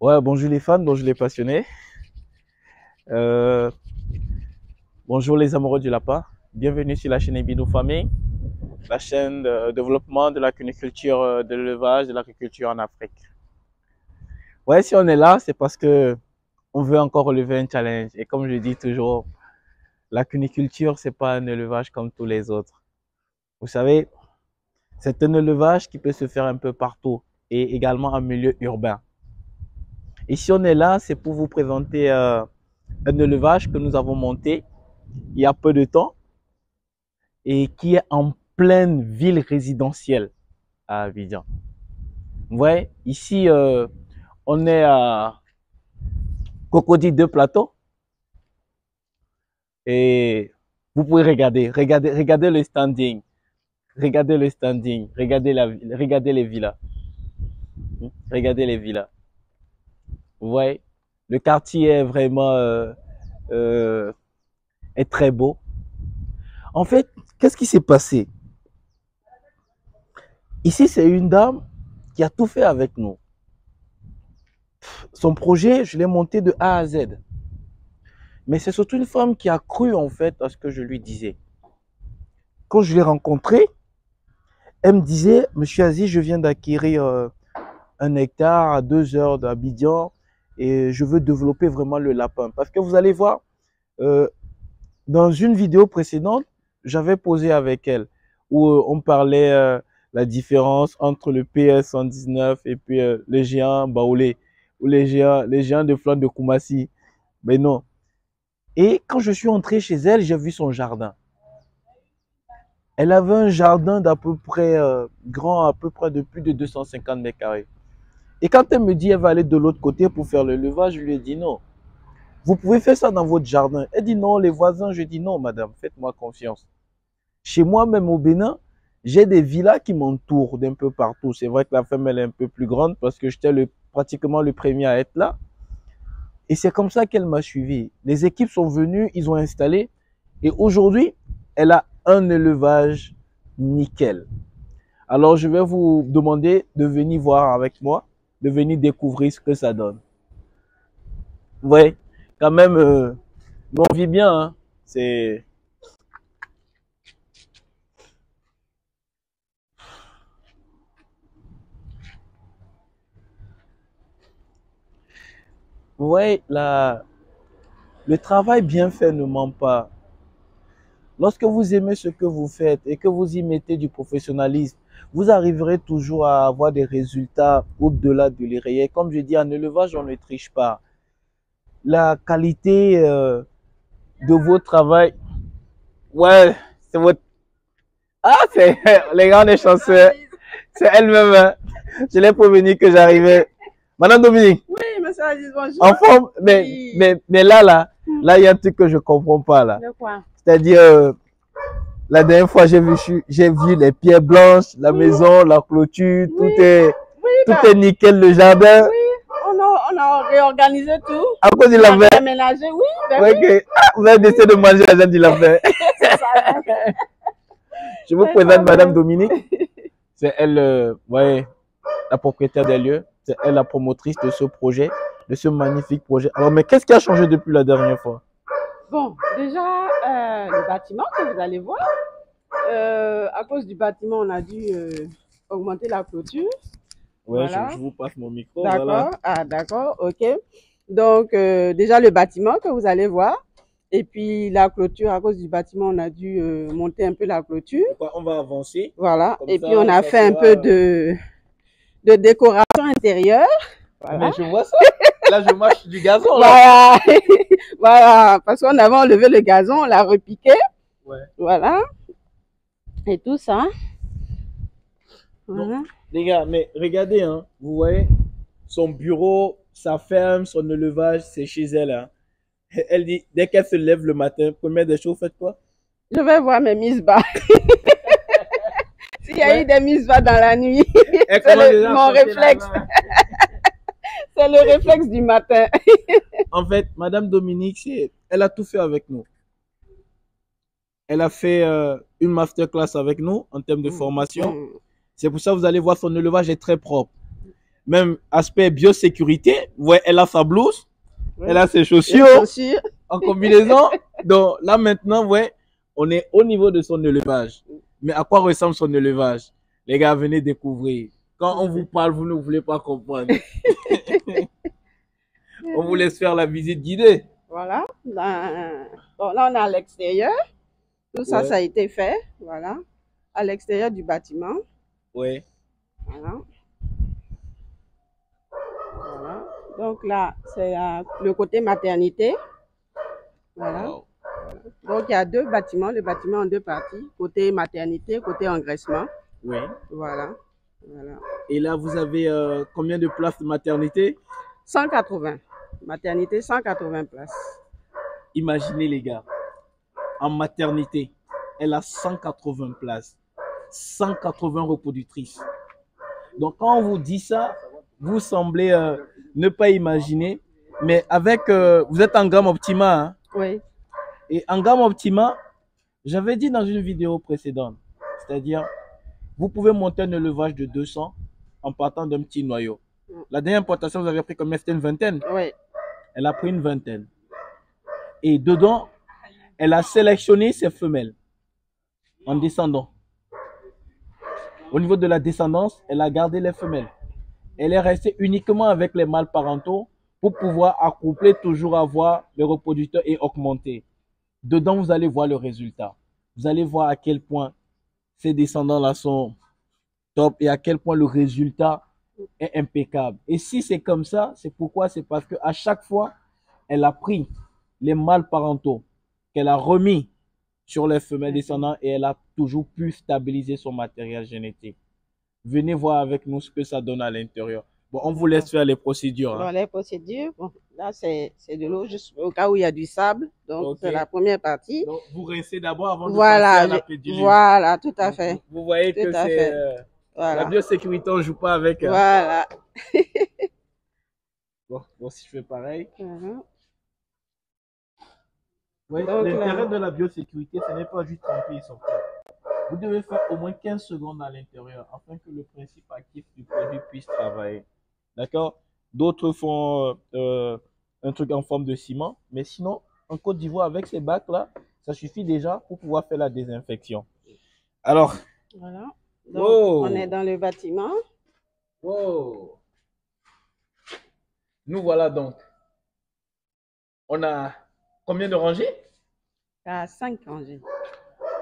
Ouais, bonjour les fans, bonjour les passionnés, euh, bonjour les amoureux du lapin. Bienvenue sur la chaîne Ebino Famille, la chaîne de développement de la cuniculture, de l'élevage, de l'agriculture en Afrique. Ouais, si on est là, c'est parce que on veut encore relever un challenge. Et comme je dis toujours, la cuniculture, c'est pas un élevage comme tous les autres. Vous savez, c'est un élevage qui peut se faire un peu partout et également en milieu urbain. Et si on est là, c'est pour vous présenter un élevage que nous avons monté il y a peu de temps et qui est en pleine ville résidentielle à Abidjan. Ouais, ici, on est à Cocody 2 Plateau et vous pouvez regardez le standing, regardez les villas, regardez les villas. Ouais, le quartier est vraiment euh, est très beau. En fait, qu'est-ce qui s'est passé? Ici, c'est une dame qui a tout fait avec nous. Son projet, je l'ai monté de A à Z. Mais c'est surtout une femme qui a cru en fait à ce que je lui disais. Quand je l'ai rencontrée, elle me disait, Monsieur Aziz, je viens d'acquérir un hectare à 2 heures d'Abidjan et je veux développer vraiment le lapin. Parce que vous allez voir, euh, dans une vidéo précédente, j'avais posé avec elle où on parlait la différence entre le PS 119 et puis les géants baoulés ou les géants de flanc de Koumassi. Mais non. Et quand je suis entré chez elle, j'ai vu son jardin. Elle avait un jardin d'à peu près grand, à peu près de plus de 250 mètres carrés. Et quand elle me dit qu'elle va aller de l'autre côté pour faire le levage, je lui ai dit non. Vous pouvez faire ça dans votre jardin. Elle dit non, les voisins. Je dis non, madame, faites-moi confiance. Chez moi, même au Bénin, j'ai des villas qui m'entourent d'un peu partout. C'est vrai que la ferme, elle est un peu plus grande parce que j'étais pratiquement le premier à être là. Et c'est comme ça qu'elle m'a suivi. Les équipes sont venues, ils ont installé. Et aujourd'hui, elle a un élevage nickel. Alors, je vais vous demander de venir voir avec moi, de venir découvrir ce que ça donne. Ouais, quand même, on vit bien, hein. C'est... Ouais, le travail bien fait ne ment pas. Lorsque vous aimez ce que vous faites et que vous y mettez du professionnalisme, vous arriverez toujours à avoir des résultats au-delà de l'irréel. Comme je dis, en élevage, on ne triche pas. La qualité de votre travail, ouais, c'est votre... Ah, c'est les gars, on est chanceux. C'est elle-même. Hein. Je l'ai prévenu que j'arrivais. Madame Dominique. Oui, monsieur Aziz, bonjour. En forme, Oui. mais là, il y a un truc que je comprends pas là. De quoi? C'est-à-dire, la dernière fois, j'ai vu les pierres blanches, la maison, la clôture, tout est nickel, le jardin. Oui, on a réorganisé tout. À cause du On a lapin. aménagé, oui. Ben Ouais, oui. vous avez décidé de manger la jambe du lapin. C'est ça. Je vous présente Madame Dominique. C'est elle, ouais, la propriétaire des lieux. C'est elle la promotrice de ce projet, de ce magnifique projet. Alors, mais qu'est-ce qui a changé depuis la dernière fois? Bon, déjà, le bâtiment que vous allez voir, à cause du bâtiment, on a dû augmenter la clôture. Ouais, Voilà. je vous passe mon micro. D'accord. Voilà. Ah, d'accord, ok. Donc, déjà, le bâtiment que vous allez voir. Et puis, la clôture, à cause du bâtiment, on a dû monter un peu la clôture. On va avancer. Voilà. Comme Et ça, puis, on a ça fait un sera- peu de décoration intérieure. Voilà. Mais je vois ça. Là, je marche du gazon. Là. Voilà. Voilà. Parce qu'on avait enlevé le gazon, on l'a repiqué. Ouais. Voilà. Et tout ça. Non. Voilà. Les gars, mais regardez, hein, vous voyez, son bureau, sa ferme, son élevage, c'est chez elle. Hein. Elle dit, dès qu'elle se lève le matin, première des choses, faites quoi? Je vais voir mes mises bas. S'il y a eu des mises bas dans la nuit, c'est mon réflexe. C'est le réflexe du matin. En fait, Madame Dominique, elle a tout fait avec nous. Elle a fait une masterclass avec nous en termes de formation. C'est pour ça que vous allez voir, son élevage est très propre. Même aspect biosécurité. Ouais, elle a sa blouse, Oui. elle a ses Les chaussures chaussures. en combinaison. Donc là maintenant, ouais, on est au niveau de son élevage. Mais à quoi ressemble son élevage? Les gars, venez découvrir. Quand on vous parle, vous ne voulez pas comprendre. On vous laisse faire la visite guidée. Voilà. Bon, là, on est à l'extérieur. Tout ça, Ouais, ça a été fait. Voilà. À l'extérieur du bâtiment. ouais. Voilà. Voilà. Donc là, c'est le côté maternité. Voilà. Wow. Donc, il y a deux bâtiments, le bâtiment en deux parties. Côté maternité, côté engraissement. Oui. Voilà. Voilà. Et là, vous avez combien de places de maternité? 180. Maternité, 180 places. Imaginez les gars, en maternité, elle a 180 places, 180 reproductrices. Donc quand on vous dit ça, vous semblez ne pas imaginer, mais avec, vous êtes en gamme Optima, hein? Oui. Et en gamme Optima, j'avais dit dans une vidéo précédente, c'est-à-dire, vous pouvez monter un élevage de 200 en partant d'un petit noyau. La dernière importation, vous avez pris combien? C'était une vingtaine? Oui. Elle a pris une vingtaine. Et dedans, elle a sélectionné ses femelles en descendant. Au niveau de la descendance, elle a gardé les femelles. Elle est restée uniquement avec les mâles parentaux pour pouvoir accoupler, toujours avoir les reproducteurs et augmenter. Dedans, vous allez voir le résultat. Vous allez voir à quel point ces descendants-là sont top et à quel point le résultat est impeccable. Et si c'est comme ça, c'est pourquoi? C'est parce qu'à chaque fois, elle a pris les mâles parentaux qu'elle a remis sur les femelles descendantes et elle a toujours pu stabiliser son matériel génétique. Venez voir avec nous ce que ça donne à l'intérieur. Bon, on vous laisse faire les procédures. Bon, Hein. les procédures, bon, là, c'est de l'eau juste au cas où il y a du sable. Donc, Ok. c'est la première partie. Donc, vous rincez d'abord avant de passer Voilà, à la pédicure. voilà, tout à fait. Vous voyez Tout que à c'est fait. la Voilà. biosécurité, on ne joue pas avec. Hein. Voilà. Bon, si je fais pareil. Mhm. Ouais, Donc, l'intérêt là, de la biosécurité, ce n'est pas juste tremper et sortir. Vous devez faire au moins 15 secondes à l'intérieur afin que le principe actif du produit puisse travailler. D'accord? D'autres font un truc en forme de ciment, mais sinon, en Côte d'Ivoire, avec ces bacs-là, ça suffit déjà pour pouvoir faire la désinfection. Alors, voilà. Donc, wow, on est dans le bâtiment. wow. Nous voilà donc. On a combien de rangées? À 5 rangées.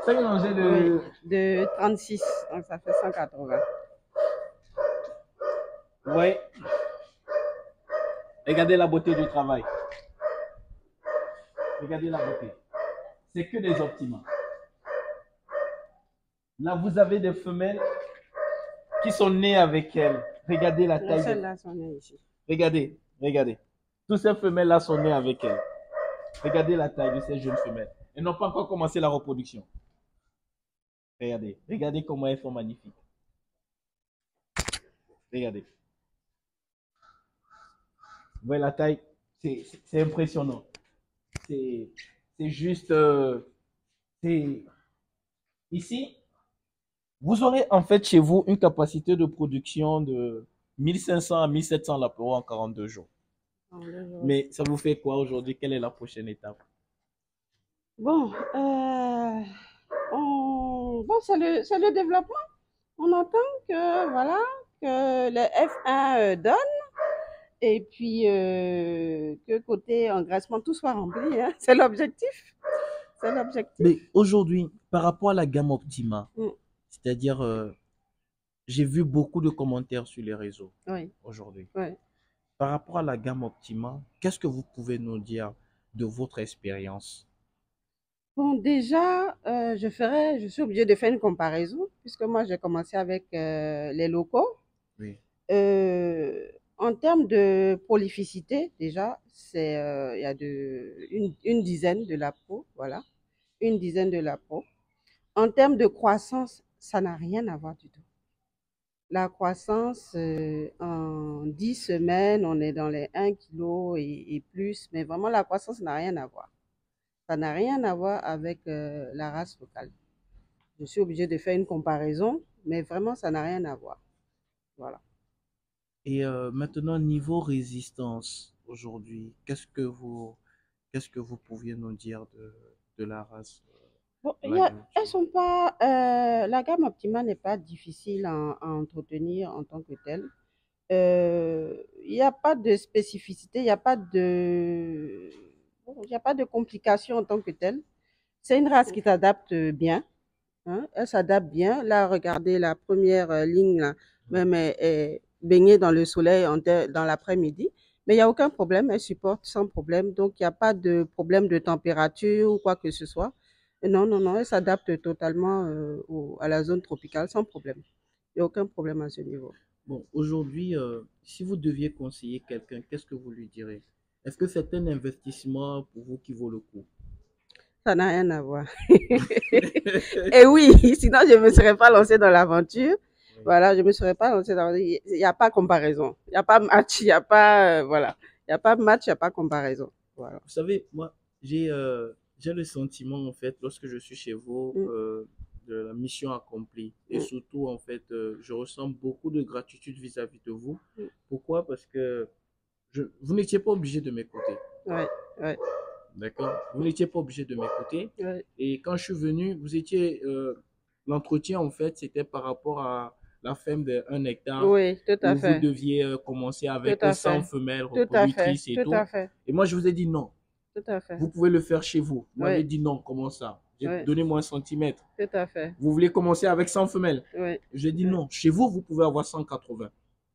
5 rangées Oui, de... de 36. Donc, ça fait 180. Oui. Regardez la beauté du travail. Regardez la beauté. C'est que des optimums. Là, vous avez des femelles qui sont nées avec elles. Regardez la taille. Celles-là sont nées ici. Regardez, regardez. Toutes ces femelles-là sont nées avec elles. Regardez la taille de ces jeunes femelles. Elles n'ont pas encore commencé la reproduction. Regardez. Regardez comment elles sont magnifiques. Regardez. Vous voyez la taille? C'est impressionnant. C'est juste... ici, vous aurez en fait chez vous une capacité de production de 1500 à 1700 lapéros en 42 jours. Mais ça vous fait quoi aujourd'hui? Quelle est la prochaine étape? Bon, bon c'est le développement. On entend que, voilà, que le F1 donne et puis que côté engraissement, tout soit rempli. Hein. C'est l'objectif. C'est l'objectif. Mais aujourd'hui, par rapport à la gamme Optima, c'est-à-dire, j'ai vu beaucoup de commentaires sur les réseaux aujourd'hui. Oui. Par rapport à la gamme Optima, qu'est-ce que vous pouvez nous dire de votre expérience? Bon, déjà, je suis obligée de faire une comparaison, puisque moi, j'ai commencé avec les locaux. Oui. En termes de prolificité, déjà, il y a une dizaine de la peau, voilà, une dizaine de la peau. En termes de croissance, ça n'a rien à voir du tout. La croissance, en 10 semaines, on est dans les 1 kg et plus, mais vraiment, la croissance n'a rien à voir. Ça n'a rien à voir avec la race locale. Je suis obligée de faire une comparaison, mais vraiment, ça n'a rien à voir. Voilà. Et maintenant, niveau résistance, aujourd'hui, qu'est-ce que vous pouviez nous dire de la race, Bon, la gamme elles optimale? sont pas, la gamme optimale n'est pas difficile à entretenir en tant que telle. Il n'y a pas de spécificité, il y a pas de complication en tant que telle. C'est une race qui s'adapte bien, hein, elle s'adapte bien. Là, regardez la première ligne, là, même est baignée dans le soleil dans l'après-midi. Mais il n'y a aucun problème, elle supporte sans problème. Donc, il n'y a pas de problème de température ou quoi que ce soit. Non, non, non, elle s'adapte totalement à la zone tropicale sans problème. Il n'y a aucun problème à ce niveau. Bon, aujourd'hui, si vous deviez conseiller quelqu'un, qu'est-ce que vous lui direz? Est-ce que c'est un investissement pour vous qui vaut le coup? Ça n'a rien à voir. Et oui, sinon je ne me serais pas lancée dans l'aventure. Oui. Voilà, je ne me serais pas lancée dans l'aventure. Il n'y a pas comparaison. Il n'y a pas match, il n'y a pas, voilà. Il n'y a pas match, il n'y a pas comparaison. Voilà. Vous savez, moi, j'ai le sentiment, en fait, lorsque je suis chez vous, Mm, de la mission accomplie. Et mm, surtout, en fait, je ressens beaucoup de gratitude vis-à-vis de vous. mm. Pourquoi? Parce que vous n'étiez pas obligé de m'écouter. Ouais, ouais, D'accord? Vous n'étiez pas obligé de m'écouter. ouais. Et quand je suis venu, vous étiez, l'entretien, en fait, c'était par rapport à la ferme d'un hectare Oui, tout à où vous fait. deviez commencer Tout avec à 100 fait. femelles Tout à fait. reproductrices et Tout à tout. fait. Et moi, je vous ai dit non. Tout à fait. Vous pouvez le faire chez vous. Vous m'avez Oui, dit non, comment ça? oui, Donnez-moi un centimètre. tout à fait. Vous voulez commencer avec 100 femelles? Oui, J'ai dit oui, non. Chez vous, vous pouvez avoir 180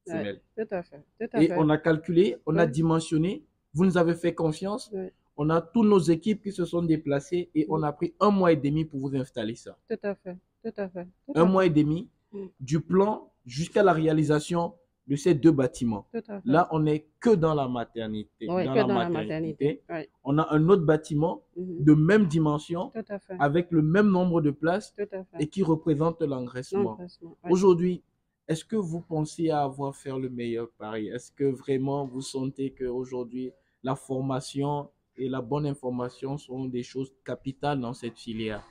oui, femelles. tout à fait. Tout à Et fait. on a calculé, on a Oui, dimensionné. Vous nous avez fait confiance. oui. On a toutes nos équipes qui se sont déplacées et on Mm. a pris un mois et demi pour vous installer ça. Tout à fait. Tout à fait. Tout Un à mois fait. et demi, Mm. du plan jusqu'à la réalisation de ces deux bâtiments. Tout à fait. Là, on n'est que dans la maternité. Oui, Dans que la dans la maternité. maternité, Oui. on a un autre bâtiment Mhm. de même dimension, Tout à fait. avec le même nombre de places Tout à fait. et qui représente l'engraissement. L'empressement. Oui. Aujourd'hui, est-ce que vous pensez à avoir fait le meilleur pari? Est-ce que vraiment vous sentez qu'aujourd'hui, la formation et la bonne information sont des choses capitales dans cette filière?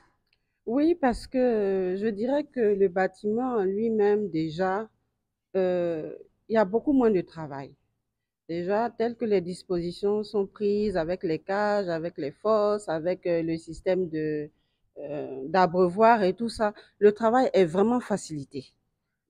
Oui, parce que je dirais que le bâtiment en lui-même, déjà, euh, il y a beaucoup moins de travail. Déjà, tel que les dispositions sont prises avec les cages, avec les fosses, avec le système d'abreuvoir et tout ça, le travail est vraiment facilité.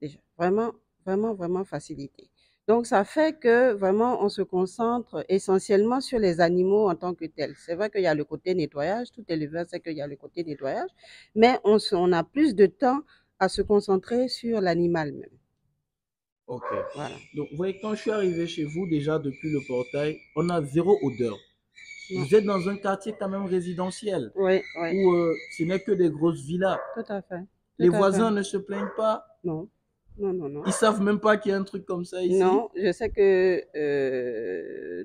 Déjà, vraiment, vraiment, vraiment facilité. Donc, ça fait que vraiment, on se concentre essentiellement sur les animaux en tant que tels. C'est vrai qu'il y a le côté nettoyage, tout éleveur sait qu'il y a le côté nettoyage, mais on a plus de temps à se concentrer sur l'animal même. Ok. Voilà. Donc, vous voyez, quand je suis arrivé chez vous, déjà depuis le portail, on a zéro odeur. Non. Vous êtes dans un quartier quand même résidentiel Oui, oui, où ce n'est que des grosses villas. tout à fait. Les Tout à fait. voisins ne se plaignent pas. Non, non, non, non. Ils savent même pas qu'il y a un truc comme ça ici. Non, je sais que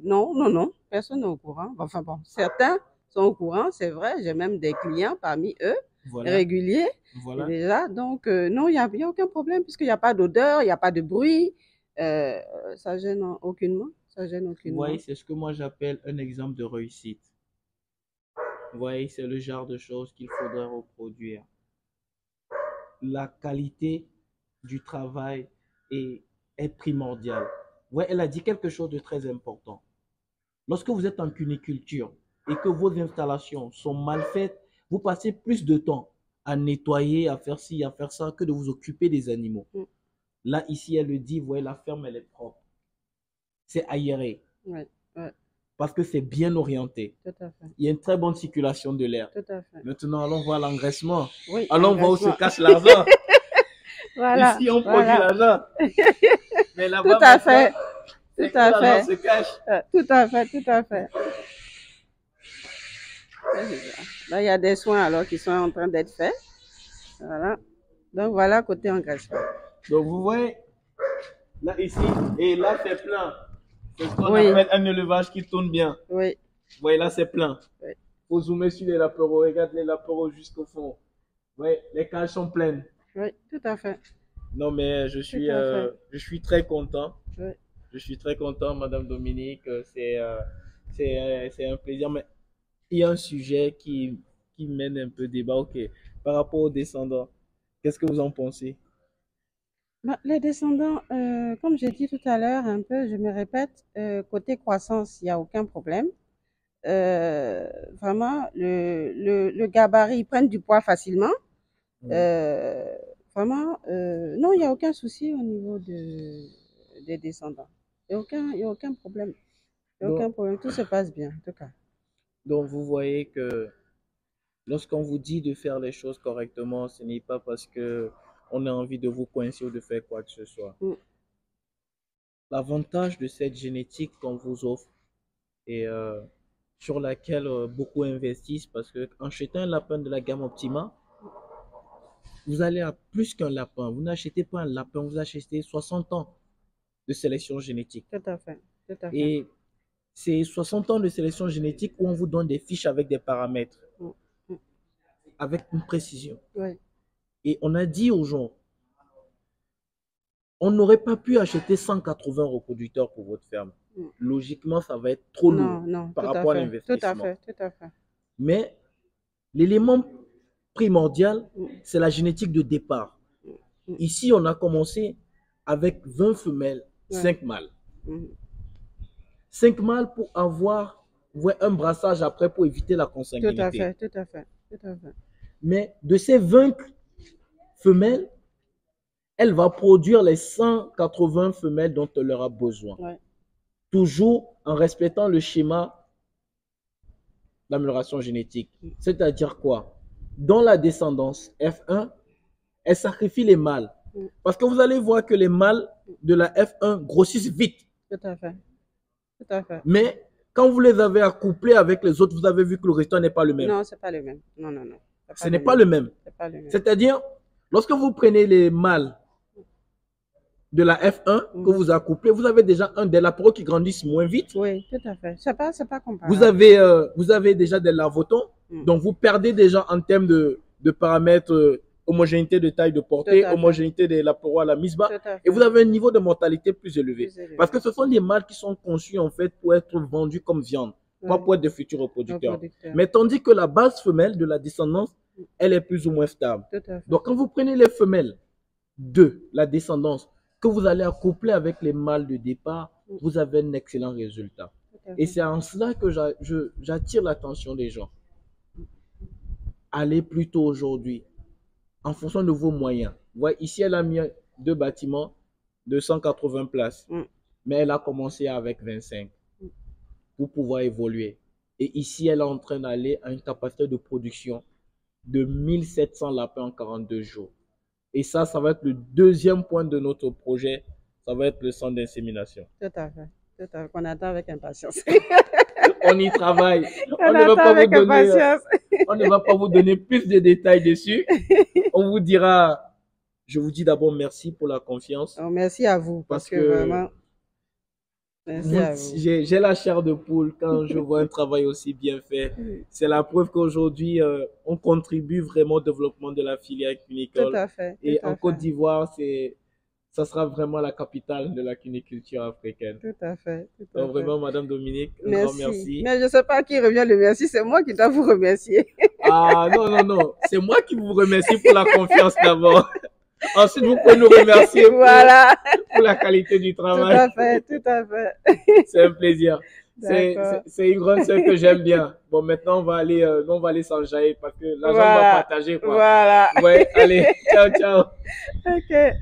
non, non, non, personne n'est au courant. Enfin bon, certains sont au courant, c'est vrai. J'ai même des clients parmi eux Voilà, réguliers voilà. déjà. Donc non, il y a aucun problème puisqu'il n'y a pas d'odeur, il n'y a pas de bruit. Euh, Ça gêne aucunement. Ça gêne Vous aucunement. voyez, c'est ce que moi j'appelle un exemple de réussite. Vous voyez, c'est le genre de choses qu'il faudrait reproduire. La qualité du travail est, est primordiale. Ouais, elle a dit quelque chose de très important. Lorsque vous êtes en cuniculture et que vos installations sont mal faites, vous passez plus de temps à nettoyer, à faire ci, à faire ça, que de vous occuper des animaux. Mm. Là, ici, elle le dit, vous voyez, la ferme, elle est propre. C'est aéré Ouais, ouais, parce que c'est bien orienté. tout à fait, Il y a une très bonne circulation de l'air. tout à fait. Maintenant, allons voir l'engraissement. Oui, Allons voir où se l'engagement. cache l'argent. Voilà, Ici, on produit voilà. l'argent. Mais Tout là-bas, à maintenant, fait, c'est tout que à l'argent fait. se cache. Tout à fait, tout à fait. Ouais, c'est ça. Là, il y a des soins alors qui sont en train d'être faits. Voilà. Donc voilà côté engraissement. Donc, vous voyez, là, ici, et là, c'est plein. C'est ce qu'on Oui, appelle un élevage qui tourne bien. oui, Vous voyez, là, c'est plein. oui, Faut zoomer sur les lapereaux. Regarde les lapereaux jusqu'au fond. Vous voyez, les cages sont pleines. oui, tout à fait, Non, mais tout à fait. je suis très content. Oui. Je suis très content, Madame Dominique. C'est un plaisir. Mais il y a un sujet qui mène un peu débat. Ok. Par rapport aux descendants, qu'est-ce que vous en pensez? Bah, les descendants, comme j'ai dit tout à l'heure, un peu, je me répète, côté croissance, il n'y a aucun problème. Vraiment, le gabarit, ils prennent du poids facilement. Euh, Vraiment, non, il n'y a aucun souci au niveau des descendants. Il y a aucun problème. Il n'y a Donc, aucun problème. Tout se passe bien, en tout cas. donc vous voyez que lorsqu'on vous dit de faire les choses correctement, ce n'est pas parce que on a envie de vous coincer ou de faire quoi que ce soit. Mm, L'avantage de cette génétique qu'on vous offre et sur laquelle beaucoup investissent parce que en achetant un lapin de la gamme Optima, vous allez à plus qu'un lapin. Vous n'achetez pas un lapin, vous achetez 60 ans de sélection génétique. tout à fait. Tout à fait. Et c'est 60 ans de sélection génétique où on vous donne des fiches avec des paramètres, Mm, mm, avec une précision. ouais. Et on a dit aux gens, on n'aurait pas pu acheter 180 reproducteurs pour votre ferme. Mm. Logiquement, ça va être trop lourd Non, non, par tout à rapport à fait. Tout à l'investissement. fait. Tout à fait. Mais l'élément primordial, Mm, c'est la génétique de départ. mm, Ici, on a commencé avec 20 femelles, ouais. 5 mâles. Mm, 5 mâles pour avoir un brassage après pour éviter la tout à consanguinité. fait. Tout à fait. Tout à fait. Mais de ces 20 femelles, elle va produire les 180 femelles dont elle aura besoin. Ouais. Toujours en respectant le schéma d'amélioration génétique. Mm. C'est-à-dire quoi? Dans la descendance F1, elle sacrifie les mâles. Mm. Parce que vous allez voir que les mâles de la F1 grossissent vite. Tout à fait. Tout à fait. Mais quand vous les avez accouplés avec les autres, vous avez vu que le résultat n'est pas le même. Non, c'est pas le même. Non, non, non. Ce n'est pas le même. C'est pas le même. C'est-à-dire, lorsque vous prenez les mâles de la F1 que Mm. vous accouplez, vous avez déjà un des lapéraux qui grandissent moins vite. Oui, tout à fait. C'est pas comparable. Vous avez déjà des lavotons. Mm. Donc, vous perdez déjà en termes de paramètres, homogénéité de taille de portée, Tout à fait. homogénéité des lapéraux à la mise bas. Tout à fait. Et vous avez un niveau de mortalité plus élevé. Plus élevé. Parce que ce sont des mâles qui sont conçus en fait pour être vendus comme viande, pas Ouais. pour être des futurs reproducteurs. Reproducteur. Mais tandis que la base femelle de la descendance, elle est plus ou moins stable. Tout à fait. Donc, quand vous prenez les femelles de la descendance que vous allez accoupler avec les mâles de départ, vous avez un excellent résultat. Tout à Et fait. c'est en cela que j'attire l'attention des gens. Allez plutôt aujourd'hui, en fonction de vos moyens. Voyez, ici, elle a mis 2 bâtiments de 180 places, Mm. mais elle a commencé avec 25 pour pouvoir évoluer. Et ici, elle est en train d'aller à une capacité de production de 1700 lapins en 42 jours. Et ça va être le deuxième point de notre projet. Ça va être le centre d'insémination. Tout à fait. Tout à fait. Qu'on attend avec impatience. On y travaille. On attend avec impatience. On ne va pas vous donner plus de détails dessus. On vous dira, je vous dis d'abord merci pour la confiance. Oh, merci à vous. Parce que vraiment, merci à vous. J'ai la chair de poule quand je vois un travail aussi bien fait. C'est la preuve qu'aujourd'hui, on contribue vraiment au développement de la filière cunicole. Tout à fait. Et en Côte d'Ivoire, ça sera vraiment la capitale de la cuniculture africaine. Tout à fait. Donc vraiment, Madame Dominique, un grand merci. Mais je ne sais pas à qui revient le merci, c'est moi qui dois vous remercier. Ah non, non, non, c'est moi qui vous remercie pour la confiance d'abord. Ensuite, vous pouvez nous remercier Voilà. pour la qualité du travail. Tout à fait, tout à fait. C'est un plaisir. C'est une grande sœur que j'aime bien. Bon, maintenant, on va aller s'enjailler parce que l'argent va partager, quoi. Voilà. Ouais, allez, ciao, ciao. Ok.